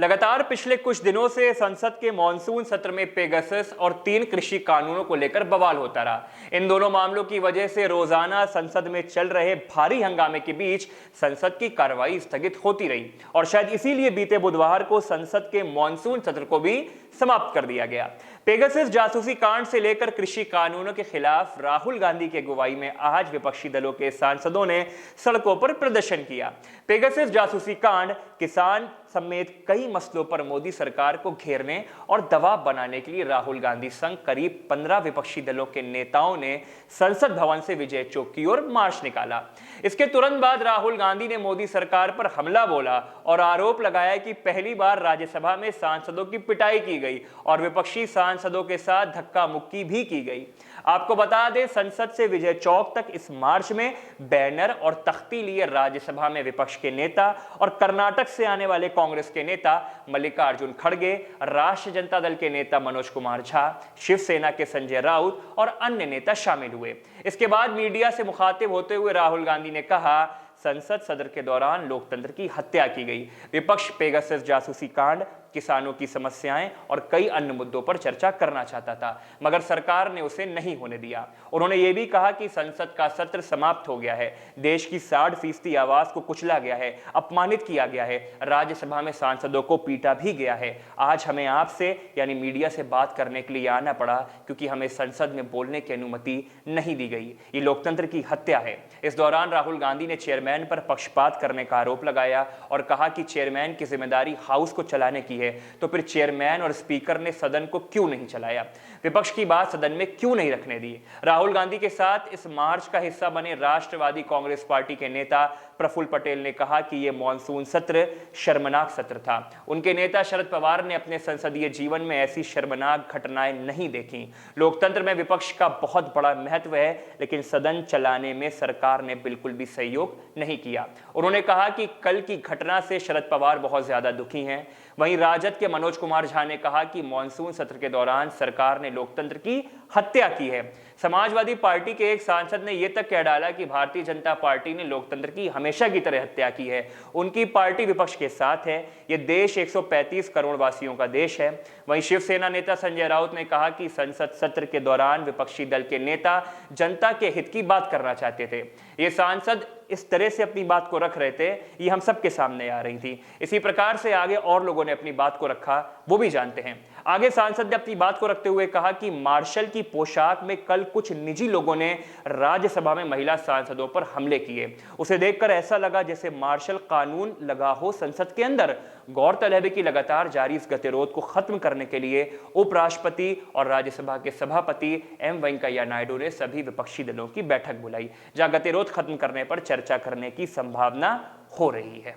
लगातार पिछले कुछ दिनों से संसद के मॉनसून सत्र में पेगासस और 3 कृषि कानूनों को लेकर बवाल होता रहा। इन दोनों मामलों की वजह से रोजाना संसद में चल रहे भारी हंगामे के बीच संसद की कार्रवाई स्थगित होती रही और शायद इसीलिए बीते बुधवार को संसद के मॉनसून सत्र को भी समाप्त कर दिया गया। पेगासस जासूसी कांड से लेकर कृषि कानूनों के खिलाफ राहुल गांधी की अगुवाई में आज विपक्षी दलों के सांसदों ने सड़कों पर प्रदर्शन किया। पेगासस जासूसी कांड, किसान समेत कई मसलों पर मोदी सरकार को घेरने और दबाव बनाने के लिए राहुल गांधी संग करीब 15 विपक्षी दलों के नेताओं ने संसद भवन से विजय चौक की ओर मार्च निकाला। इसके तुरंत बाद राहुल गांधी ने मोदी सरकार पर हमला बोला और आरोप लगाया कि पहली बार राज्यसभा में सांसदों की पिटाई की गई और विपक्षी सांसदों के साथ धक्का मुक्की भी की गई। आपको बता दें, संसद से विजय चौक तक इस मार्च में बैनर और तख्ती लिए राज्यसभा में विपक्ष के नेता और कर्नाटक से आने वाले कांग्रेस के नेता मल्लिकार्जुन खड़गे, राष्ट्रीय जनता दल के नेता मनोज कुमार झा, शिवसेना के संजय राउत और अन्य नेता शामिल हुए। इसके बाद मीडिया से मुखातिब होते हुए राहुल गांधी ने कहा, संसद सत्र के दौरान लोकतंत्र की हत्या की गई। विपक्ष पेगासस जासूसी कांड, किसानों की समस्याएं और कई अन्य मुद्दों पर चर्चा करना चाहता था, मगर सरकार ने उसे नहीं होने दिया। उन्होंने ये भी कहा कि संसद का सत्र समाप्त हो गया है, देश की 60% आवाज को कुचला गया है, अपमानित किया गया है, राज्यसभा में सांसदों को पीटा भी गया है। आज हमें आपसे यानी मीडिया से बात करने के लिए आना पड़ा क्योंकि हमें संसद में बोलने की अनुमति नहीं दी गई। ये लोकतंत्र की हत्या है। इस दौरान राहुल गांधी ने चेयरमैन पर पक्षपात करने का आरोप लगाया और कहा कि चेयरमैन की जिम्मेदारी हाउस को चलाने की है, तो फिर चेयरमैन और स्पीकर ने सदन को क्यों नहीं चलाया, विपक्ष की बात सदन में क्यों नहीं रखने दी। राहुल गांधी के साथ इस मार्च का हिस्सा बने राष्ट्रवादी कांग्रेस पार्टी के नेता प्रफुल्ल पटेल ने कहा कि यह मॉनसून सत्र शर्मनाक सत्र था। उनके नेता शरद पवार ने अपने संसदीय जीवन में ऐसी शर्मनाक घटनाएं नहीं देखी। लोकतंत्र में विपक्ष का बहुत बड़ा महत्व है, लेकिन सदन चलाने में सरकार ने बिल्कुल भी सहयोग नहीं किया। उन्होंने कहा कि कल की घटना से शरद पवार बहुत ज्यादा दुखी हैं। वहीं राजद के मनोज कुमार झा ने कहा कि मॉनसून सत्र के दौरान सरकार ने लोकतंत्र की हत्या की है। समाजवादी पार्टी के एक सांसद ने यह तक कह डाला कि भारतीय जनता पार्टी ने लोकतंत्र की हमेशा की तरह हत्या की है। उनकी पार्टी विपक्ष के साथ है। यह देश 135 करोड़ वासियों का देश है। वहीं शिवसेना नेता संजय राउत ने कहा कि संसद सत्र के दौरान विपक्षी दल के नेता जनता के हित की बात करना चाहते थे। ये सांसद इस तरह से अपनी बात को रख रहे थे, ये हम सबके सामने आ रही थी। इसी प्रकार से आगे और लोगों ने अपनी बात को रखा, वो भी जानते हैं। आगे सांसद ने अपनी बात को रखते हुए कहा कि मार्शल की पोशाक में कल कुछ निजी लोगों ने राज्यसभा में महिला सांसदों पर हमले किए। उसे देखकर ऐसा लगा जैसे मार्शल कानून लगा हो संसद के अंदर। गौरतलब है कि लगातार जारी इस गतिरोध को खत्म करने के लिए उपराष्ट्रपति और राज्यसभा के सभापति एम वेंकैया नायडू ने सभी विपक्षी दलों की बैठक बुलाई, जहां गतिरोध खत्म करने पर चर्चा करने की संभावना हो रही है।